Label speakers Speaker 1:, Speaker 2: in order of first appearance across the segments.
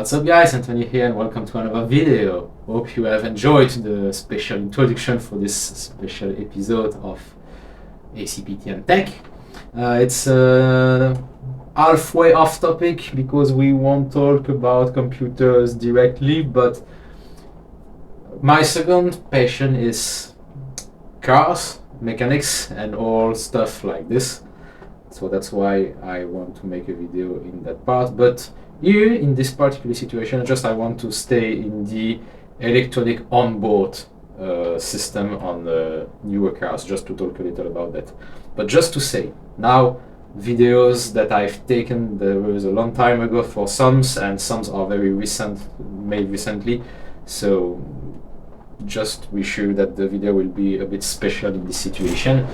Speaker 1: What's up guys, Anthony here and welcome to another video. Hope you have enjoyed the special introduction for this special episode of cpt&tech. It's halfway off topic because we won't talk about computers directly, but my second passion is cars, mechanics and all stuff like this. So that's why I want to make a video in that part. But here, in this particular situation, I want to stay in the electronic onboard system on the newer cars, just to talk a little about that. But just to say, now videos that I've taken, there was a long time ago for some, and some are very recent, made recently. So just be sure that the video will be a bit special in this situation.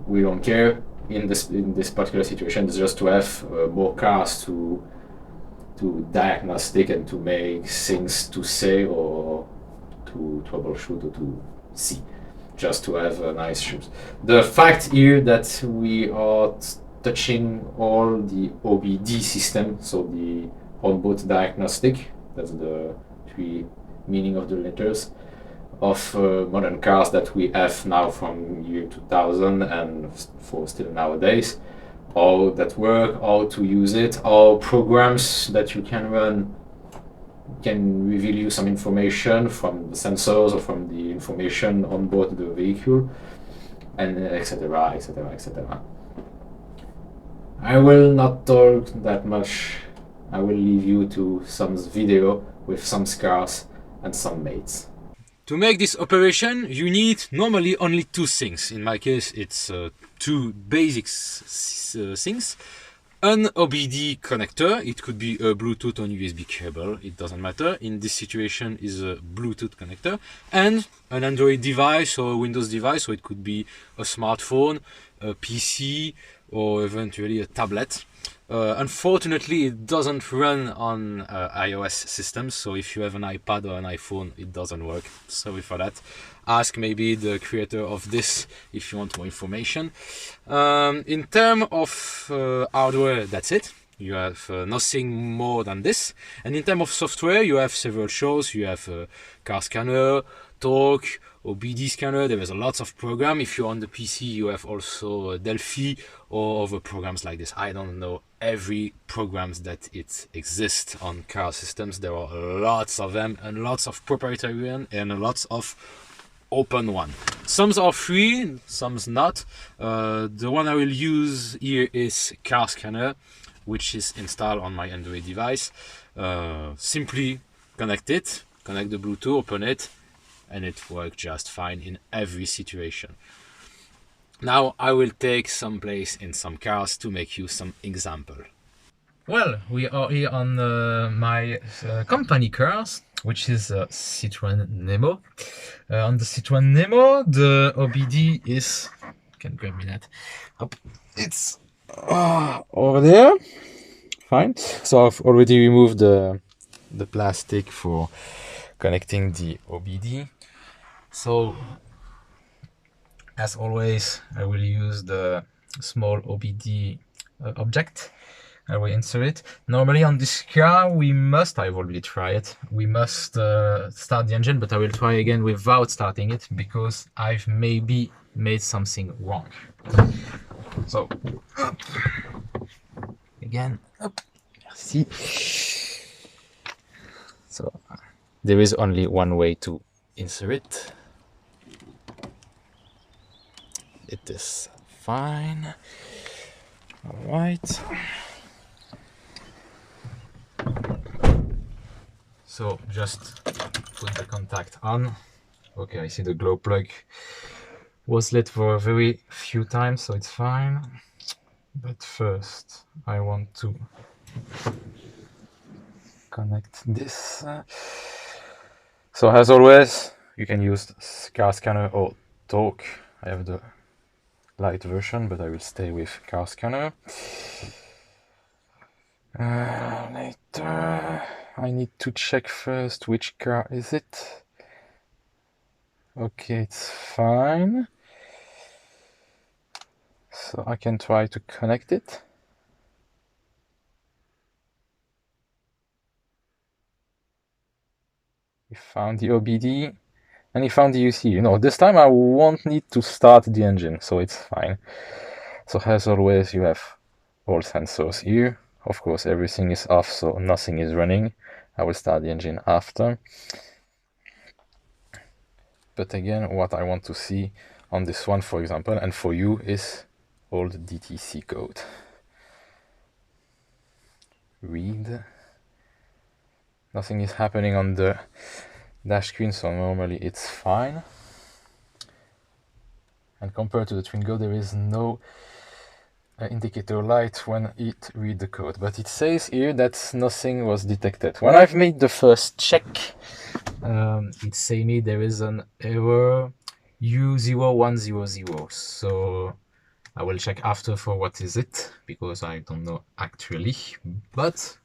Speaker 1: We don't care. In this particular situation, it's just to have more cars to diagnostic and to make things to say or to troubleshoot or to see, just to have nice shoes. The fact here that we are touching all the OBD system, so the onboard diagnostic, that's the three meaning of the letters of modern cars that we have now from year 2000 and for still nowadays. How that work, how to use it, how programs that you can run can reveal you some information from the sensors or from the information on board the vehicle, and etc, etc, etc. I will not talk that much. I will leave you to some video with some cars and some mates. To make this operation, you need normally only two things. In my case, it's two basic things. An OBD connector, it could be a Bluetooth or USB cable, it doesn't matter. In this situation is a Bluetooth connector, and an Android device or a Windows device, so it could be a smartphone, a PC, or eventually a tablet. Unfortunately, it doesn't run on iOS systems, so if you have an iPad or an iPhone, it doesn't work. Sorry for that. Ask maybe the creator of this if you want more information. In terms of hardware, that's it. You have nothing more than this. And in terms of software, you have several shows. You have car scanner, torque, OBD scanner. There is a lot of programs. If you're on the PC, you have also Delphi or other programs like this. I don't know every programs that it exists on car systems. There are lots of them and lots of proprietary one and lots of open one. Some are free, some's not. The one I will use here is car scanner, which is installed on my Android device. Simply connect it, connect the Bluetooth, open it, and it works just fine in every situation. Now I will take some place in some cars to make you some example. Well, we are here on my company cars, which is Citroën Nemo. On the Citroën Nemo, the OBD is, can grab me that, it's over there. Fine. So I've already removed the plastic for connecting the OBD. So as always, I will use the small OBD object. I will insert it. Normally on this car, I've already tried it. We must start the engine, but I will try again without starting it because I've maybe made something wrong. So, up. Again, up. Merci. So, there is only one way to insert it. It is fine. All right. So just put the contact on. Okay, I see the glow plug was lit for a very few times, so it's fine. But first, I want to connect this. So as always, you can use car scanner or torque. I have the light version, but I will stay with car scanner. Later, I need to check first which car is it. Okay, it's fine. So I can try to connect it.
Speaker 2: found the OBD, and he found the UC. You know, this time I won't need to start the engine, so it's fine. So as always, you have all sensors here. Of course, everything is off, so nothing is running. I will start the engine after. But again, what I want to see on this one, for example, and for you, is all the DTC code. Read. Nothing is happening on the dash screen, so normally it's fine. And compared to the Twingo, there is no indicator light when it read the code, but it says here that nothing was detected. When I've made the first check, it say me there is an error U0100, so I will check after for what is it, because I don't know actually, but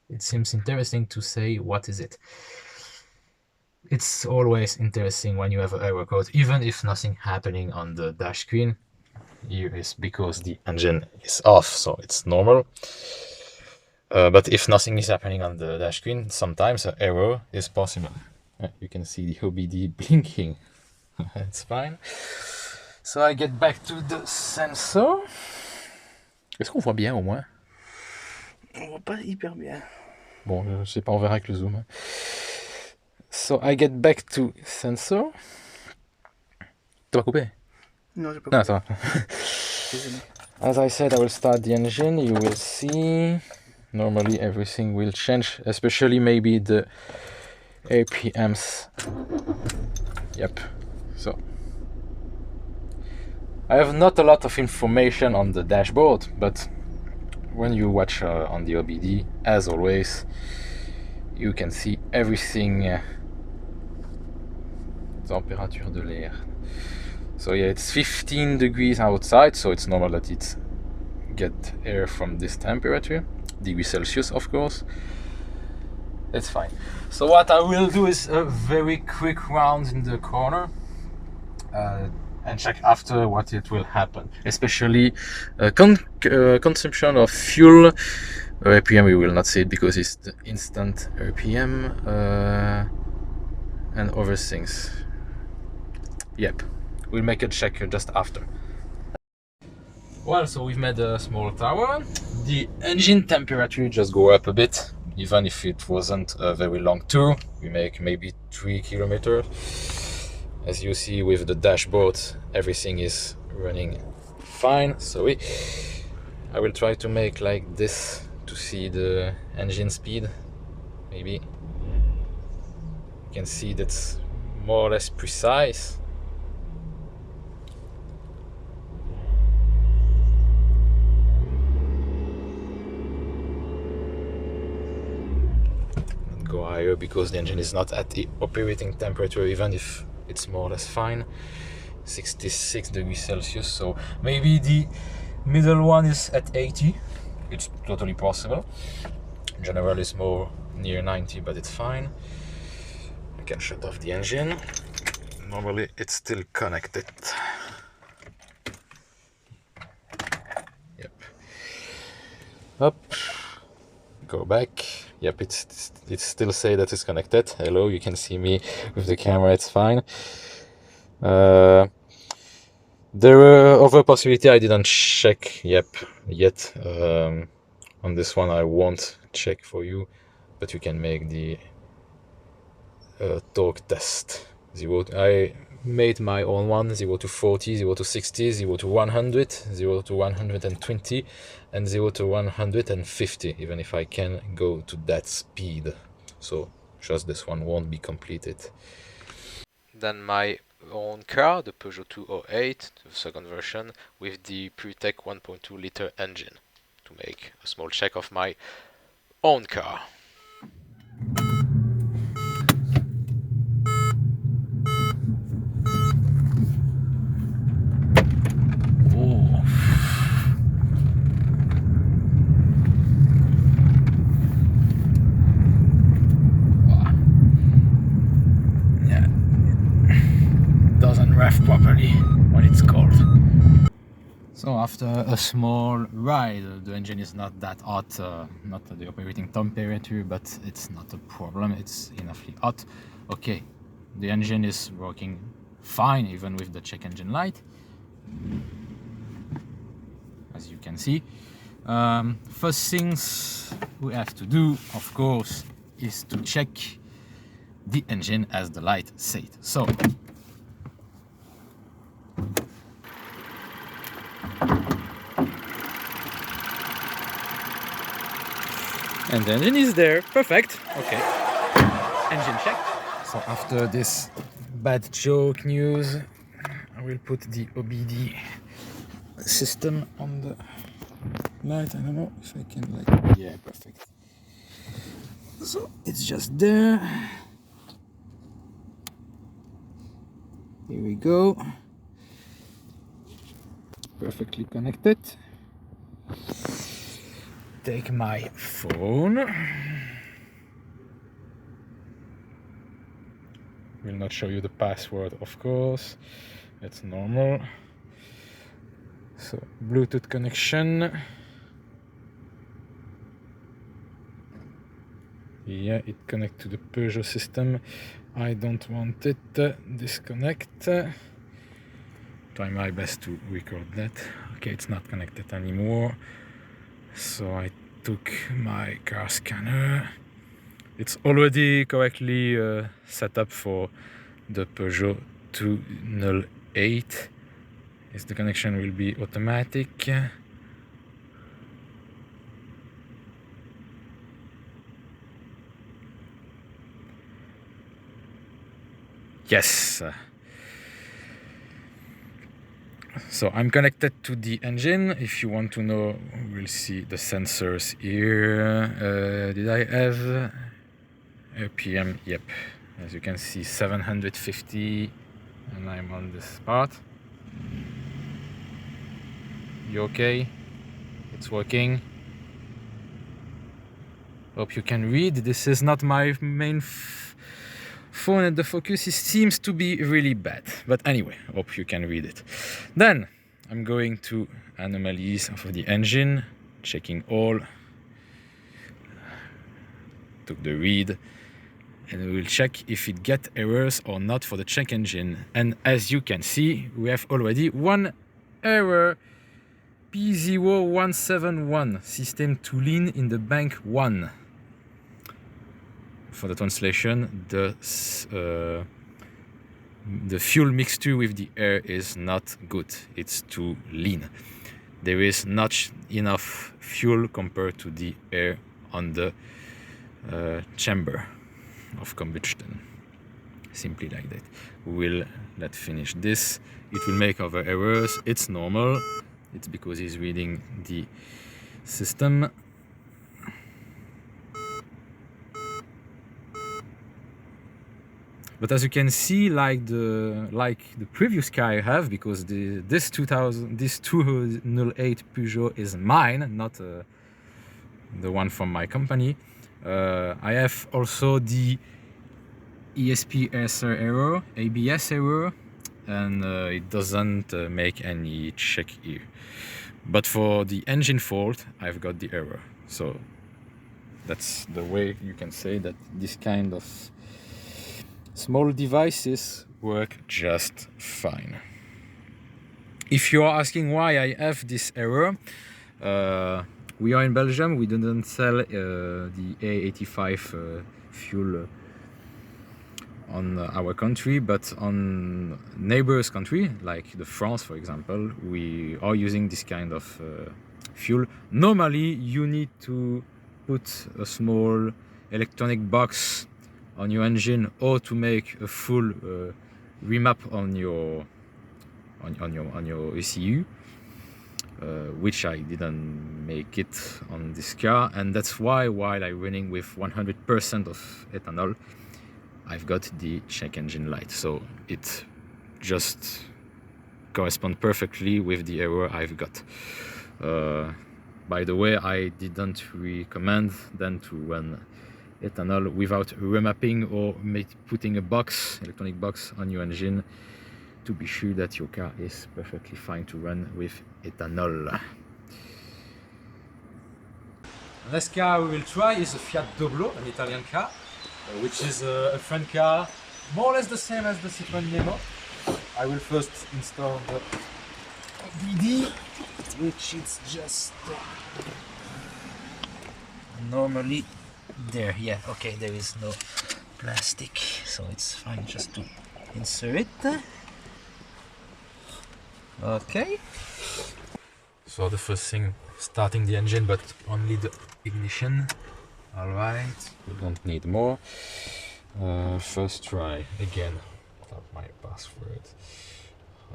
Speaker 2: it seems interesting to say what is it. It's always interesting when you have an error code, even if nothing happening on the dash screen. Here is because the engine is off, so it's normal. But if nothing is happening on the dash screen, sometimes an error is possible. You can see the OBD blinking. It's fine. So I get back to the sensor. Est-ce qu'on voit bien au moins?
Speaker 3: On voit pas hyper bien.
Speaker 2: Bon, je sais pas, on verra avec le zoom. So I get back to sensor. T'as pas coupé?
Speaker 3: Non, j'ai pas
Speaker 2: Non,
Speaker 3: coupé.
Speaker 2: ça va. As I said, I will start the engine. You will see. Normally everything will change, especially maybe the RPMs. Yep. So I have not a lot of information on the dashboard, but when you watch on the OBD, as always, you can see everything. Temperature de l'air. So yeah, it's 15 degrees outside, so it's normal that it get air from this temperature, degrees Celsius, of course. It's fine. So what I will do is a very quick round in the corner and check after what it will happen, especially consumption of fuel. RPM we will not see it because it's the instant RPM and other things. Yep, we'll make a check just after. Well, so we've made a small tower. The engine temperature just go up a bit, even if it wasn't a very long tour. We make maybe 3 kilometers. As you see with the dashboard, everything is running fine. So I will try to make like this to see the engine speed. Maybe you can see that's more or less precise. Go higher because the engine is not at the operating temperature, even if it's more or less fine. 66 degrees Celsius, so maybe the middle one is at 80. It's totally possible. In general, it's more near 90, but it's fine. I can shut off the engine. Normally, it's still connected. Yep. Up. Go back. Yep, it still say that it's connected. Hello, you can see me with the camera, it's fine. There were other possibility I didn't check yet. On this one I won't check for you, but you can make the torque test. I made my own one, 0 to 40, 0 to 60, 0 to 100, 0 to 120, and 0 to 150, even if I can go to that speed. So just this one won't be completed. Then my own car, the Peugeot 208, the second version, with the PureTech 1.2 liter engine, to make a small check of my own car. Doesn't rev properly when it's cold. So after a small ride, the engine is not that hot, not at the operating temperature, but it's not a problem, it's enoughly hot. Okay, the engine is working fine even with the check engine light, as you can see. First things we have to do, of course, is to check the engine as the light said. So and the engine is there, perfect. Okay, engine check. So after this bad joke news, I will put the OBD system on the light. I don't know if I can, like, yeah, perfect. So it's just there. Here we go. Perfectly connected. Take my phone. Will not show you the password, of course. It's normal. So Bluetooth connection. Yeah, it connects to the Peugeot system. I don't want it. Disconnect. Try my best to record that. Okay, it's not connected anymore. So I took my car scanner. It's already correctly set up for the Peugeot 208. Yes, the connection will be automatic. Yes. So I'm connected to the engine. If you want to know, we'll see the sensors here. Did I have RPM? Yep. As you can see, 750, and I'm on this part. You okay? It's working. Hope you can read. This is not my main phone, and the focus seems to be really bad. But anyway, hope you can read it. Then I'm going to analyse of the engine, checking all. Took the read, and we will check if it get errors or not for the check engine. And as you can see, we have already one error. P0171, system too lean in the bank 1. For the translation, the fuel mixture with the air is not good. It's too lean. There is not enough fuel compared to the air on the chamber of combustion. Simply like that. We will let finish this. It will make other errors. It's normal. It's because he's reading the system. But as you can see, like the previous car I have, because this 208 Peugeot is mine, not the one from my company. I have also the ESP error, ABS error, and it doesn't make any check here. But for the engine fault, I've got the error. So that's the way you can say that this kind of small devices work just fine. If you are asking why I have this error, we are in Belgium. We didn't sell the A85 fuel on our country, but on neighbors' country, like the France, for example, we are using this kind of fuel. Normally, you need to put a small electronic box on your engine, or to make a full remap on your ECU, which I didn't make it on this car, and that's why while I'm running with 100% of ethanol, I've got the check engine light. So it just corresponds perfectly with the error I've got. By the way, I didn't recommend then to run ethanol without remapping or putting a box, electronic box on your engine, to be sure that your car is perfectly fine to run with ethanol. Next car we will try is a Fiat Doblo, an Italian car. which is a front car, more or less the same as the Citroën Nemo. I will first install the OBD, which is just normally there. Yeah, okay, there is no plastic, so it's fine just to insert it. Okay. So the first thing, starting the engine, but only the ignition. All right, we don't need more. First try again. Without my password.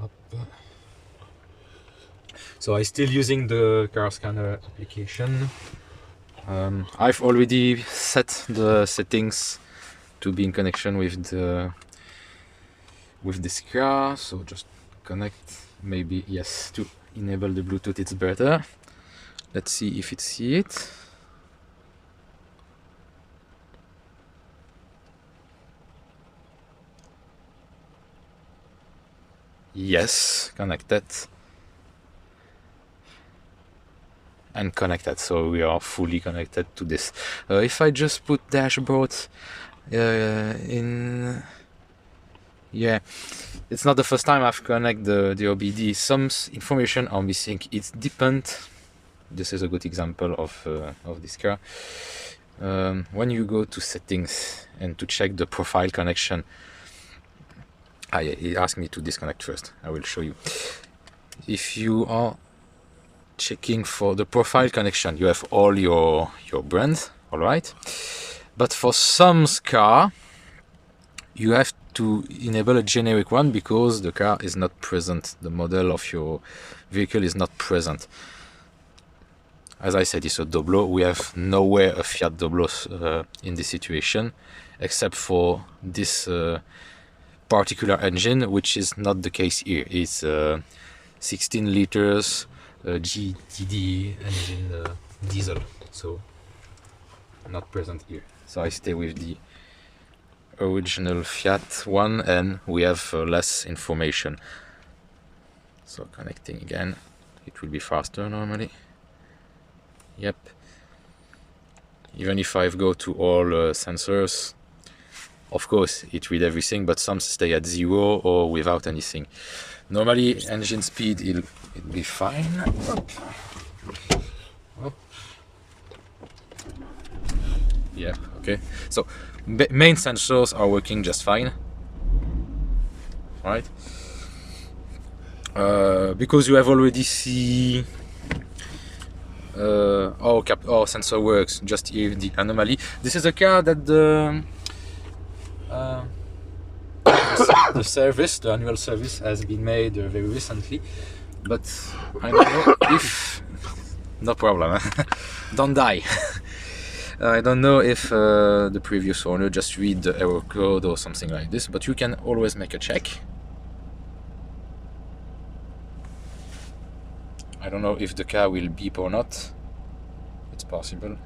Speaker 2: Up. So I'm still using the car scanner application. I've already set the settings to be in connection with this car. So just connect. Maybe yes, to enable the Bluetooth. It's better. Let's see if it sees it. Yes, connected and connected, so we are fully connected to this. If I just put dashboard in, yeah, it's not the first time I've connected the OBD. Some information are missing. It depends. This is a good example of this car. When you go to settings and to check the profile connection, it asked me to disconnect first. I will show you. If you are checking for the profile connection, you have all your brands, all right? But for some car, you have to enable a generic one because the car is not present. The model of your vehicle is not present. As I said, it's a Doblo. We have nowhere a Fiat Doblo in this situation, except for this particular engine, which is not the case here. It's 16 liters GTD engine, diesel, so not present here. So I stay with the original Fiat one, and we have less information. So connecting again, it will be faster normally. Yep. Even if I go to all sensors, of course, it reads everything, but some stay at 0 or without anything. Normally, engine speed, it'll be fine. Up. Up. Yeah, okay. So, main sensors are working just fine. Right? Because you have already seen how sensor works, just here the anomaly. This is a car that the service, the annual service, has been made very recently, but I don't know if no problem. Don't die. I don't know if the previous owner just read the error code or something like this, but you can always make a check. I don't know if the car will beep or not. It's possible.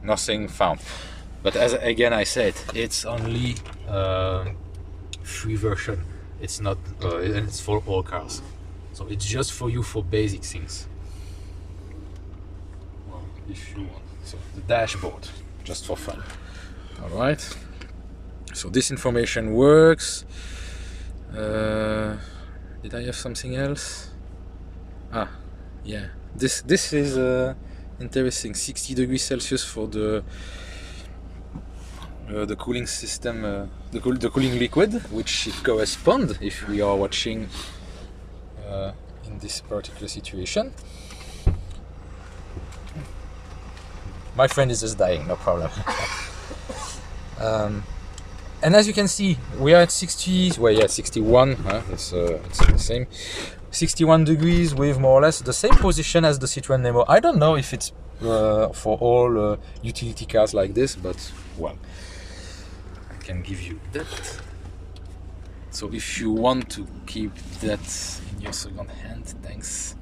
Speaker 2: Nothing found. But as again I said, it's only free version. It's not. It's for all cars. So it's just for you for basic things. Well, if you want. So the dashboard, just for fun. All right. So this information works. Did I have something else? Ah, yeah. This is interesting. 60 degrees Celsius for the cooling system, the cooling liquid, which it corresponds if we are watching in this particular situation. My friend is just dying, no problem. And as you can see, we are at 60, well, yeah, 61, it's the same. 61 degrees with more or less the same position as the Citroën Nemo. I don't know if it's for all utility cars like this, but well, I can give you that. So if you want to keep that in your second hand, thanks.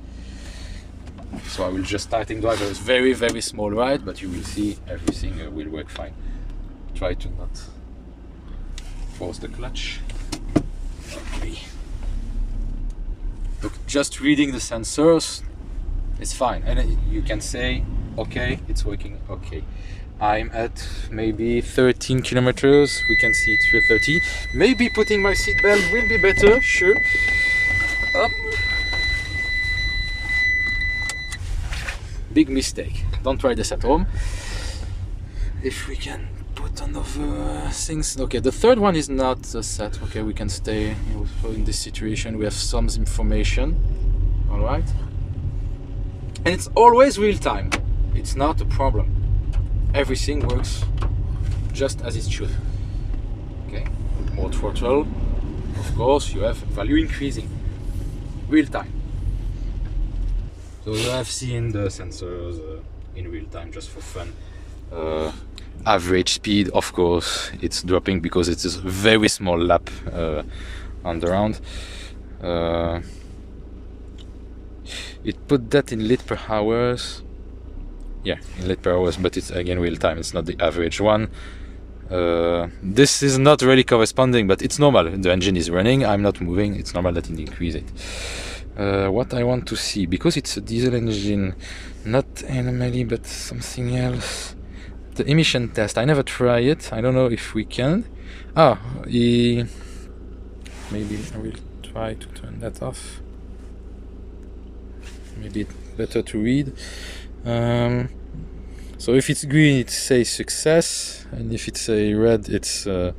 Speaker 2: So I will just starting drive. It's very, very small ride, but you will see everything will work fine. Try to not force the clutch. Okay. Look, just reading the sensors is fine, and you can say, okay, it's working. Okay, I'm at maybe 13 kilometers. We can see it's 30. Maybe putting my seatbelt will be better. Sure. Big mistake. Don't try this at home. If we can put another things. Okay, the third one is not set. Okay, we can stay in this situation. We have some information. All right. And it's always real time. It's not a problem. Everything works just as it should. Okay, more throttle. Of course, you have value increasing. Real time. So you have seen the sensors in real time just for fun. Average speed, of course, it's dropping because it's a very small lap on the round. It put that in lit per hours. Yeah, in lit per hours, but it's again real time. It's not the average one. This is not really corresponding, but it's normal. The engine is running. I'm not moving. It's normal that it increase it. What I want to see, because it's a diesel engine, not anomaly, but something else. The emission test. I never try it. I don't know if we can. Maybe I will try to turn that off. Maybe it's better to read. So if it's green, it says success, and if it's a red, it's a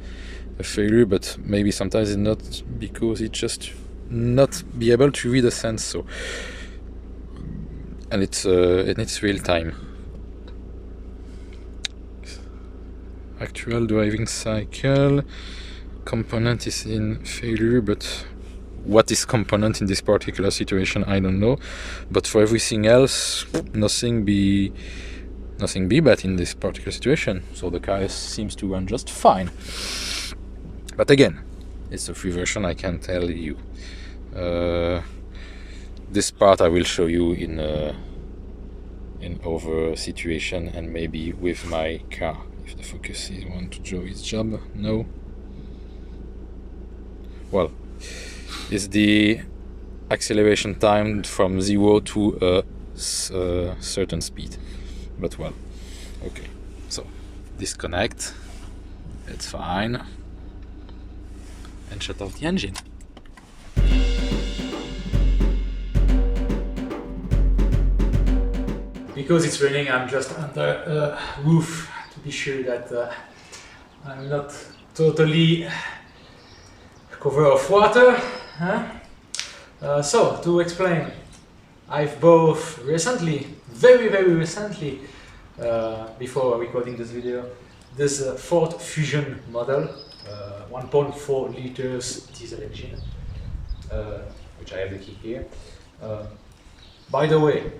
Speaker 2: failure. But maybe sometimes it's not, because it just not be able to read a sensor, and it's real time. Actual driving cycle component is in failure, but what is component in this particular situation, I don't know. But for everything else, nothing be bad in this particular situation. So the car seems to run just fine. But again, it's a free version, I can tell you. This part I will show you in over situation, and maybe with my car. If the focus is want to do its job. No. Well, it's the acceleration time from 0 to a certain speed. But well, okay. So disconnect. It's fine. And shut off the engine. Because it's raining, I'm just under a roof to be sure that I'm not totally covered of water. So, to explain, I've both recently, very recently, before recording this video, this Ford Fusion model, 1.4 liters diesel engine, which I have the key here. By the way,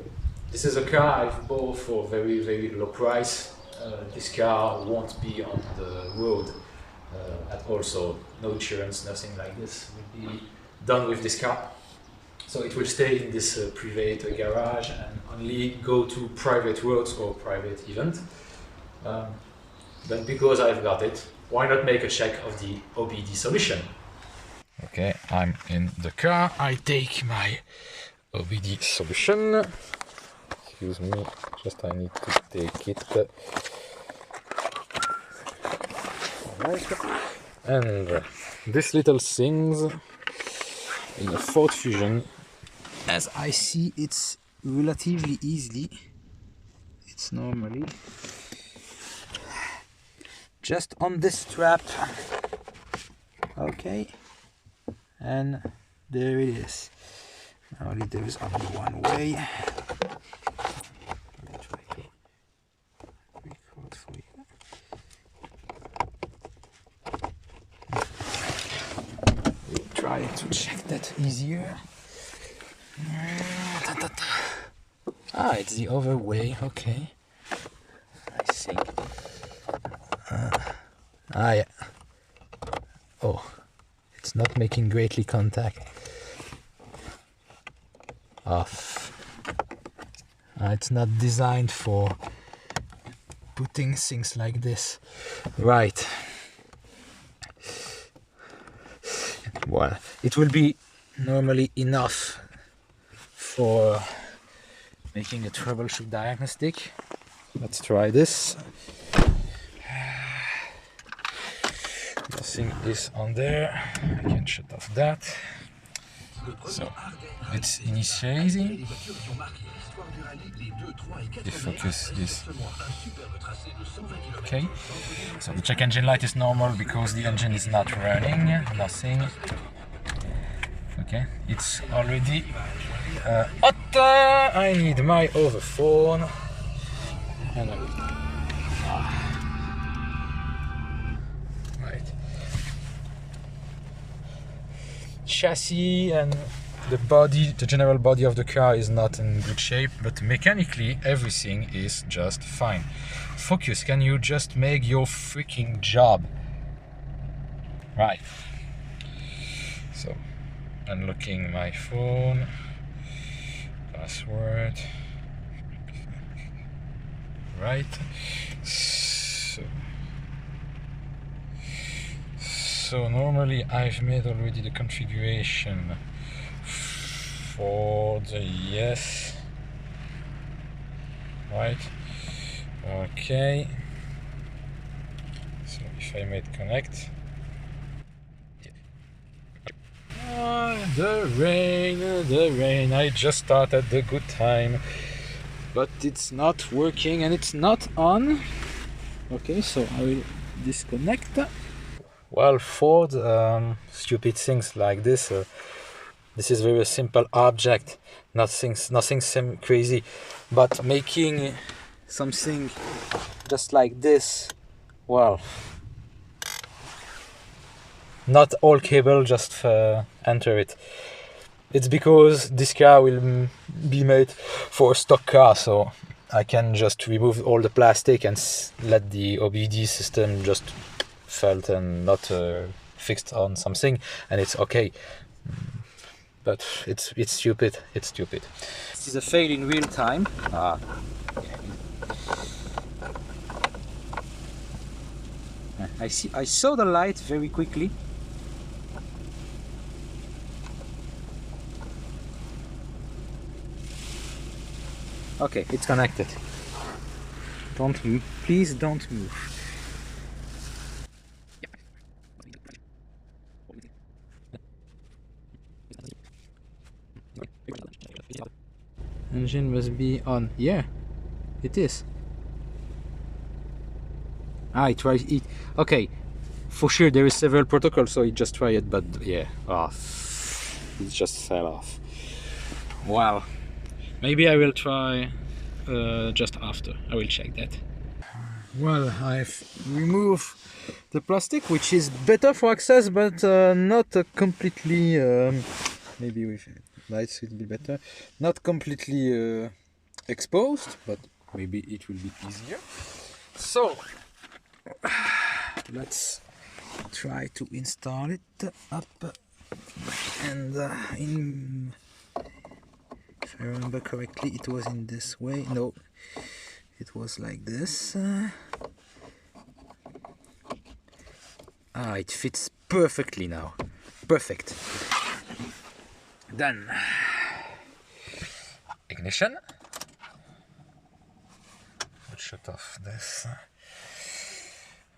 Speaker 2: this is a car I've bought for very low price. This car won't be on the road at all, so no insurance, nothing like this will be done with this car. So it will stay in this private garage and only go to private roads or private event. But because I've got it, why not make a check of the OBD solution? Okay, I'm in the car. I take my OBD solution. Excuse me, just I need to take it. Alright. And this little things in a Ford Fusion, as I see, it's relatively easily. It's normally just on this strap. Okay, and there it is. Now there is only one way. Let's try to record for you. We'll try to check that easier. It's the other way. Okay, I think. Yeah. Oh, it's not making greatly contact. Off. It's not designed for putting things like this. Right. Well, it will be normally enough for making a troubleshoot diagnostic. Let's try this. Nothing is on there. I can shut off that. So it's initializing. The focus is okay. So the check engine light is normal because the engine is not running. Nothing. Okay, it's already hot. I need my other phone. And I will. Right. Chassis and the body, the general body of the car is not in good shape, but mechanically everything is just fine. Focus, can you just make your freaking job? Right. So, unlocking my phone, password. Right. So normally I've made already the configuration for the yes. Right. Okay. So if I made connect. The rain. I just started the good time. But it's not working and it's not on. Okay, so I will disconnect. Well, Ford, stupid things like this. This is very simple object, nothing crazy, but making something just like this. Well, not all cable just enter it. It's because this car will be made for a stock car, so I can just remove all the plastic and let the OBD system just felt and not fixed on something, and it's okay. But it's stupid. It's stupid. This is a fail in real time. I saw the light very quickly. Okay, it's connected. Don't move. Please don't move. Engine must be on. Yeah, it is. It tries it. Okay, for sure there is several protocols, so it just tried it, but yeah, it just fell off. Wow. Maybe I will try just after. I will check that. Well, I've removed the plastic, which is better for access, but not completely. Maybe with lights it will be better. Not completely exposed, but maybe it will be easier. So let's try to install it up, and if I remember correctly, it was in this way. No, it was like this. It fits perfectly now. Perfect. Done. Ignition. Let's shut off this.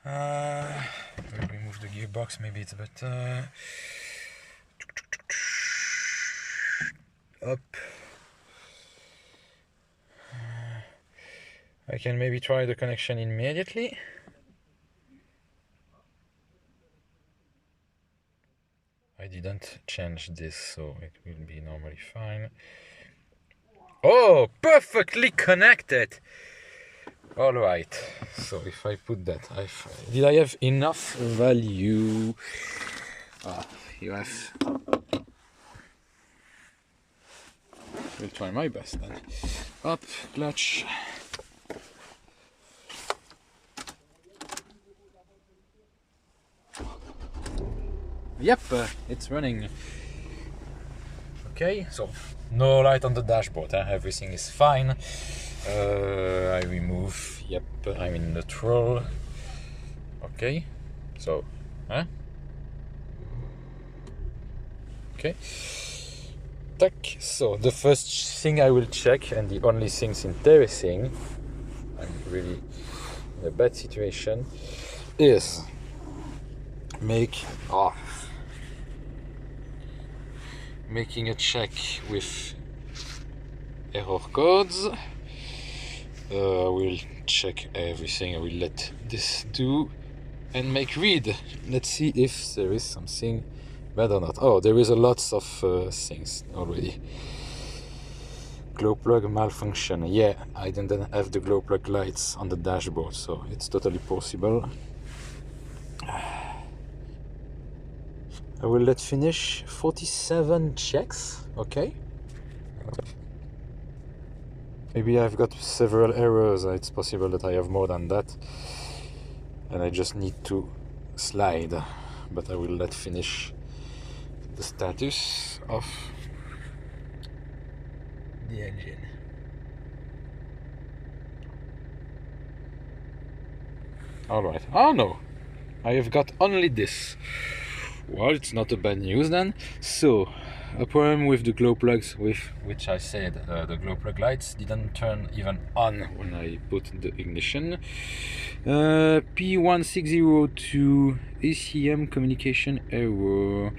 Speaker 2: We'll remove the gearbox, maybe it's better. Up. I can maybe try the connection immediately. I didn't change this, so it will be normally fine. Oh, perfectly connected! Alright, so if I put that, did I have enough value? You have. I'll try my best then. Up, clutch. Yep, it's running. Okay, so no light on the dashboard, everything is fine. I remove, yep, I'm in neutral. Okay, so, Okay. cpt&tech. So the first thing I will check, and the only things interesting, I'm really in a bad situation, is making a check with error codes. We'll check everything. I will let this do and make read. Let's see if there is something bad or not. Oh, there is a lots of things already. Glow plug malfunction. Yeah, I didn't have the glow plug lights on the dashboard, so it's totally possible. I will let finish 47 checks. Okay. Maybe I've got several errors. It's possible that I have more than that, and I just need to slide. But I will let finish the status of the engine. Alright. Oh no, I have got only this. Well, it's not a bad news then. So, a problem with the glow plugs, with which I said the glow plug lights didn't turn even on when I put the ignition. P1602 ACM communication error.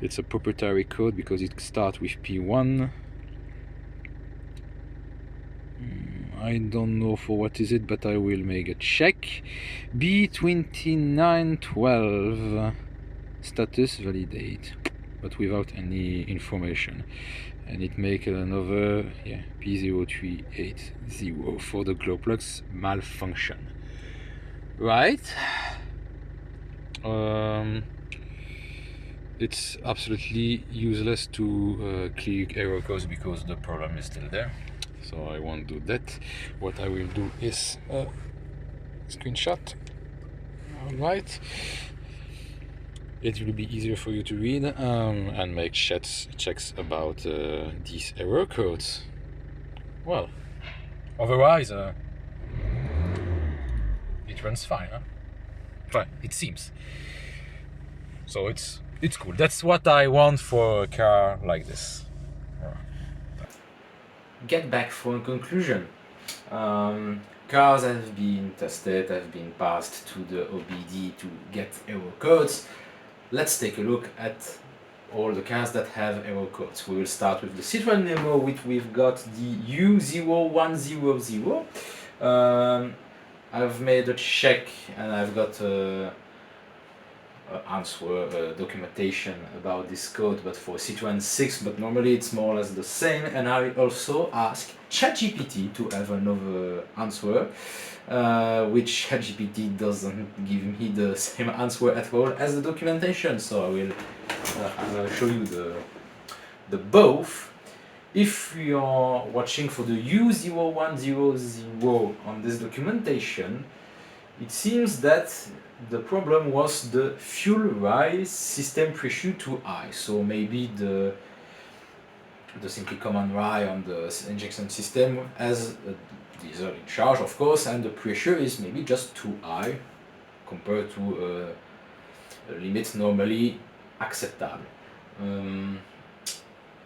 Speaker 2: It's a proprietary code because it starts with P1. I don't know for what is it, but I will make a check. B2912 status validate, but without any information, and it make another P0380 for the glow plugs malfunction. Right. It's absolutely useless to click error codes because the problem is still there. So I won't do that. What I will do is a screenshot. Alright. It will be easier for you to read and make checks about these error codes. Well, otherwise it runs fine, huh? Fine, it seems. So it's cool. That's what I want for a car like this.
Speaker 1: Get back for a conclusion. Cars have been tested, have been passed to the OBD to get error codes. Let's take a look at all the cars that have error codes. We will start with the Citroën Nemo, which we've got the U0100. I've made a check and I've got answer documentation about this code, but for Citroën 6, but normally it's more or less the same. And I also ask ChatGPT to have another answer, which ChatGPT doesn't give me the same answer at all as the documentation. So I will show you the both. If you are watching for the U0100 on this documentation, it seems that the problem was the fuel rise system pressure too high. So maybe the simply common rise on the injection system has a diesel in charge, of course, and the pressure is maybe just too high compared to a limit normally acceptable.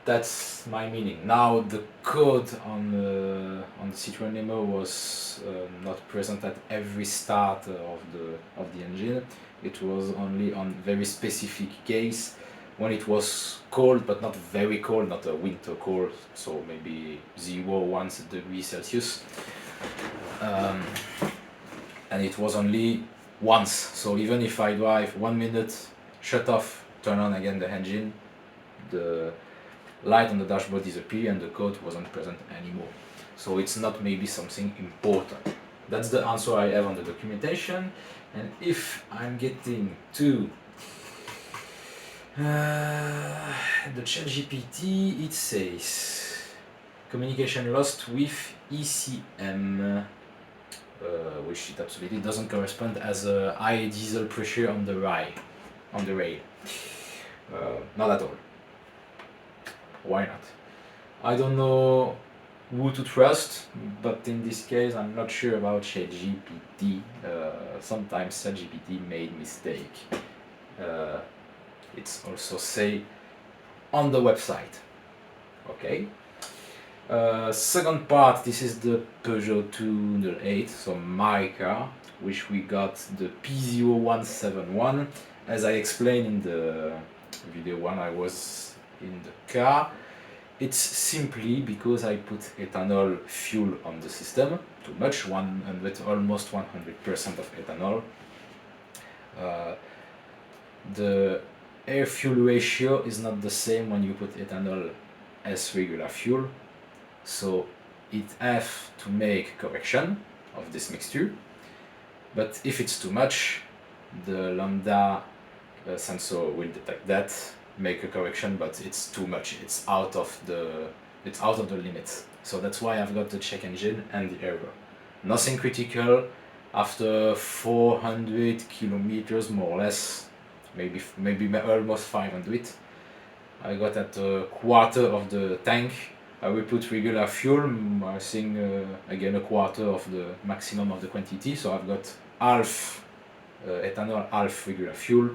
Speaker 1: That's my meaning. Now the code on the Citroën Nemo was not present at every start of the engine. It was only on very specific case when it was cold, but not very cold, not a winter cold, so maybe 0-1 degrees Celsius. And it was only once. So even if I drive 1 minute, shut off, turn on again the engine, the light on the dashboard disappeared and the code wasn't present anymore. So it's not maybe something important. That's the answer I have on the documentation. And if I'm getting to the ChatGPT, it says communication lost with ECM, which it absolutely doesn't correspond as a high diesel pressure on the rail. Not at all. Why not? I don't know who to trust, but in this case I'm not sure about ChatGPT. Sometimes ChatGPT made mistake. It's also say on the website. Okay. Second part, this is the Peugeot 208, so my car, which we got the P0171. As I explained in the video when I was in the car, it's simply because I put ethanol fuel on the system, too much, almost 100% of ethanol. The air fuel ratio is not the same when you put ethanol as regular fuel, so it has to make correction of this mixture. But if it's too much, the lambda sensor will detect that, make a correction, but it's too much. It's out of the limits. So that's why I've got the check engine and the error. Nothing critical. After 400 kilometers, more or less, maybe almost 500, I got at a quarter of the tank. I will put regular fuel, I think again a quarter of the maximum of the quantity, so I've got half ethanol, half regular fuel.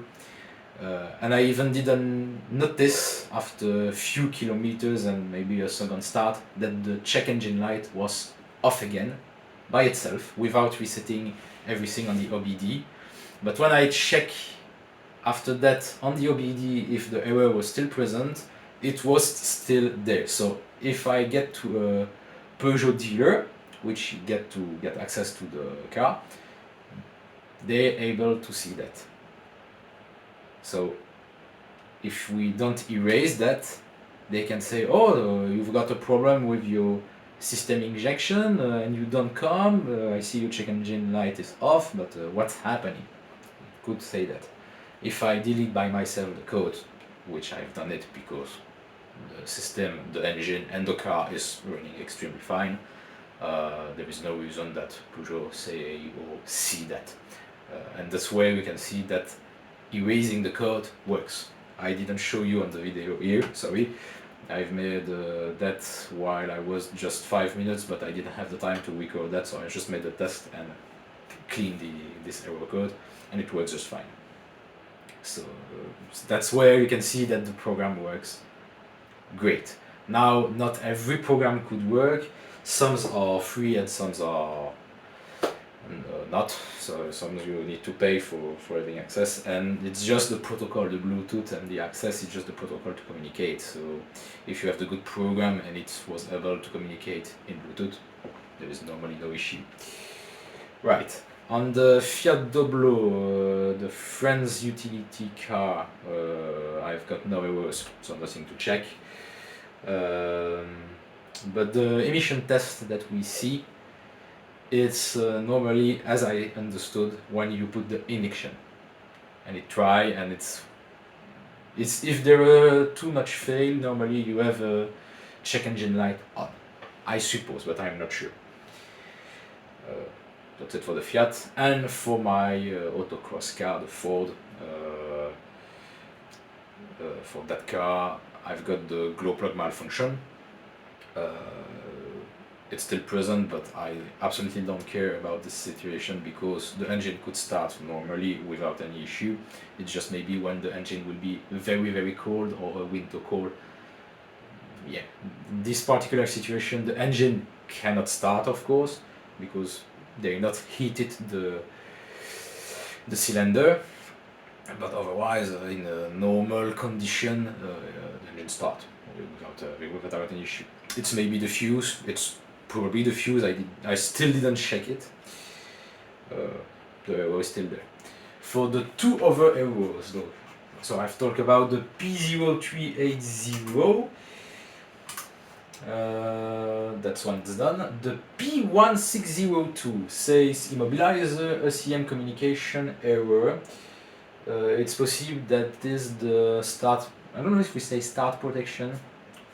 Speaker 1: And I even didn't notice after a few kilometers and maybe a second start that the check engine light was off again by itself without resetting everything on the OBD. But when I check after that on the OBD if the error was still present, it was still there. So if I get to a Peugeot dealer, which get access to the car, they're able to see that. So if we don't erase that, they can say, oh, you've got a problem with your system injection and you don't come, I see your check engine light is off, but what's happening? Could say that. If I delete by myself the code, which I've done it because the system, the engine and the car is running extremely fine, there is no reason that Peugeot say or see that. And that's where we can see that erasing the code works. I didn't show you on the video here, sorry. I've made that while I was just 5 minutes, but I didn't have the time to record that, so I just made the test and cleaned this error code, and it works just fine. So that's where you can see that the program works great. Now, not every program could work. Some are free and some are not, so some you need to pay for having access, and it's just the protocol, the Bluetooth and the access is just the protocol to communicate. So if you have the good program and it was able to communicate in Bluetooth, there is normally no issue. Right, on the Fiat Doblo, the Friends utility car, I've got no errors, so nothing to check. But the emission test that we see, it's normally, as I understood, when you put the ignition and it try, and it's if there are too much fail, normally you have a check engine light on, I suppose, but I'm not sure. That's it for the Fiat. And for my autocross car, the Ford, for that car I've got the glow plug malfunction. It's still present, but I absolutely don't care about this situation because the engine could start normally without any issue. It's just maybe when the engine will be very, very cold or a winter cold. Yeah, this particular situation, the engine cannot start, of course, because they not heated the cylinder. But otherwise, in a normal condition, the engine start without any issue. It's maybe the fuse. It's probably the fuse. I still didn't check it. The error is still there. For the two other errors, though, so I've talked about the P0380. That's one that's done. The P1602 says immobilizer ECM communication error. It's possible that this is the start. I don't know if we say start protection,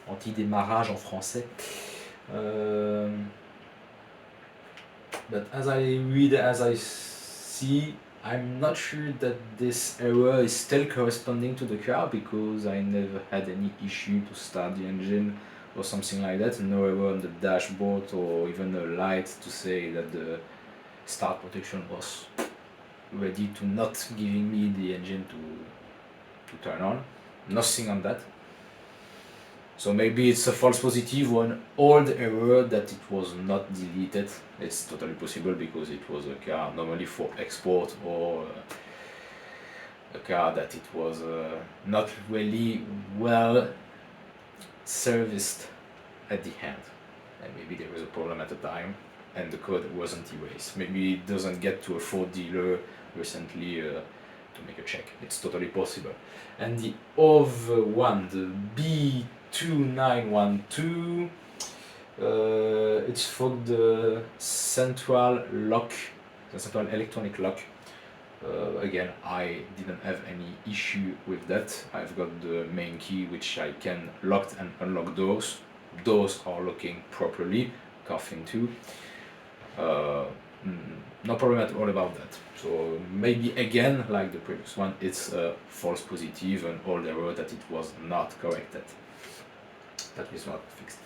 Speaker 1: anti-démarrage en français. But as I read, as I see, I'm not sure that this error is still corresponding to the car because I never had any issue to start the engine or something like that. No error on the dashboard or even a light to say that the start protection was ready to not giving me the engine to turn on. Nothing on that. So maybe it's a false positive or an old error that it was not deleted. It's totally possible because it was a car normally for export, or a car that it was not really well serviced at the end. And maybe there was a problem at the time and the code wasn't erased. Maybe it doesn't get to a Ford dealer recently to make a check. It's totally possible. And the other one, the B2912, it's for the central lock, the central electronic lock. Again, I didn't have any issue with that. I've got the main key which I can lock and unlock doors. Doors are locking properly, coffin too. No problem at all about that. So maybe again, like the previous one, it's a false positive, an old error that it was not corrected. That is not fixed.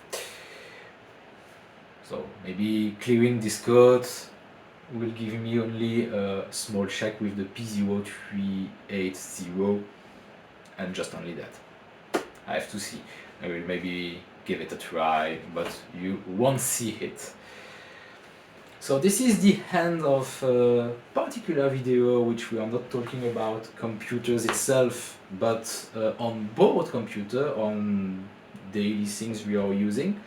Speaker 1: So maybe clearing this code will give me only a small check with the P0380 and just only that. I have to see. I will maybe give it a try, but you won't see it. So this is the end of a particular video which we are not talking about computers itself, but on board computer, on daily things we are using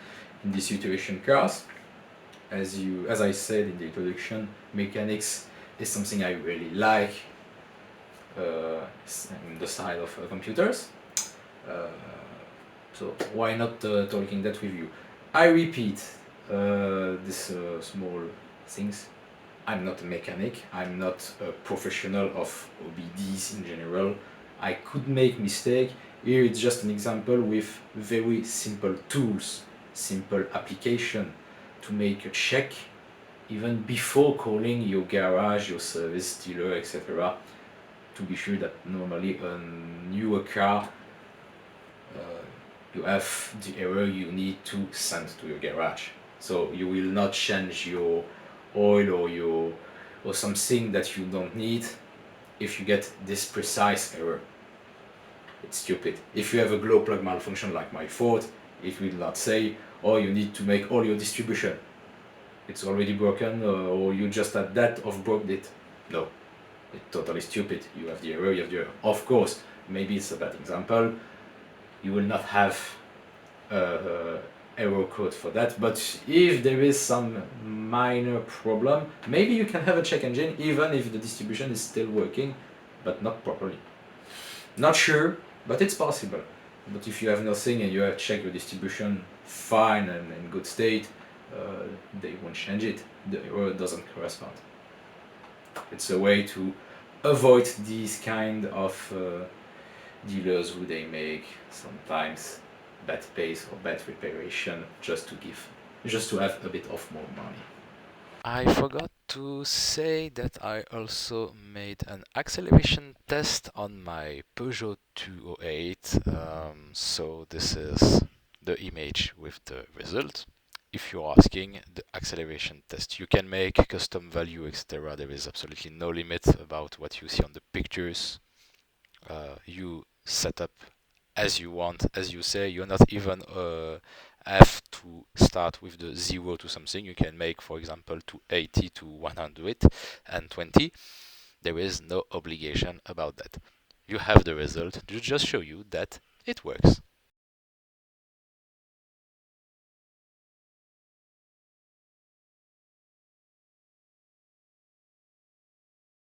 Speaker 1: in this situation cars. As I said in the introduction, mechanics is something I really like in the side of computers. So why not talking that with you? I repeat this small things. I'm not a mechanic. I'm not a professional of OBDs in general. I could make mistake. Here it's just an example with very simple tools, simple application to make a check even before calling your garage, your service dealer, etc. to be sure that normally a newer car you have the error you need to send to your garage. So you will not change your oil or something that you don't need if you get this precise error. It's stupid. If you have a glow plug malfunction like my Ford, it will not say, oh, you need to make all your distribution. It's already broken, or you just had that of broke it. No, it's totally stupid. You have the error, you have the error. Of course, maybe it's a bad example. You will not have error code for that, but if there is some minor problem, maybe you can have a check engine even if the distribution is still working, but not properly. Not sure, but it's possible. But if you have nothing and you have checked your distribution fine and in good state, they won't change it. The error doesn't correspond. It's a way to avoid these kind of dealers who they make sometimes bad pace or bad reparation just to have a bit of more money.
Speaker 2: I forgot to say that I also made an acceleration test on my Peugeot 208. So this is the image with the result. If you're asking, the acceleration test you can make, custom value, etc. There is absolutely no limit about what you see on the pictures. You set up as you want, as you say. You're not even have to start with the 0 to something. You can make, for example, to 80 to 120. There is no obligation about that. You have the result to just show you that it works.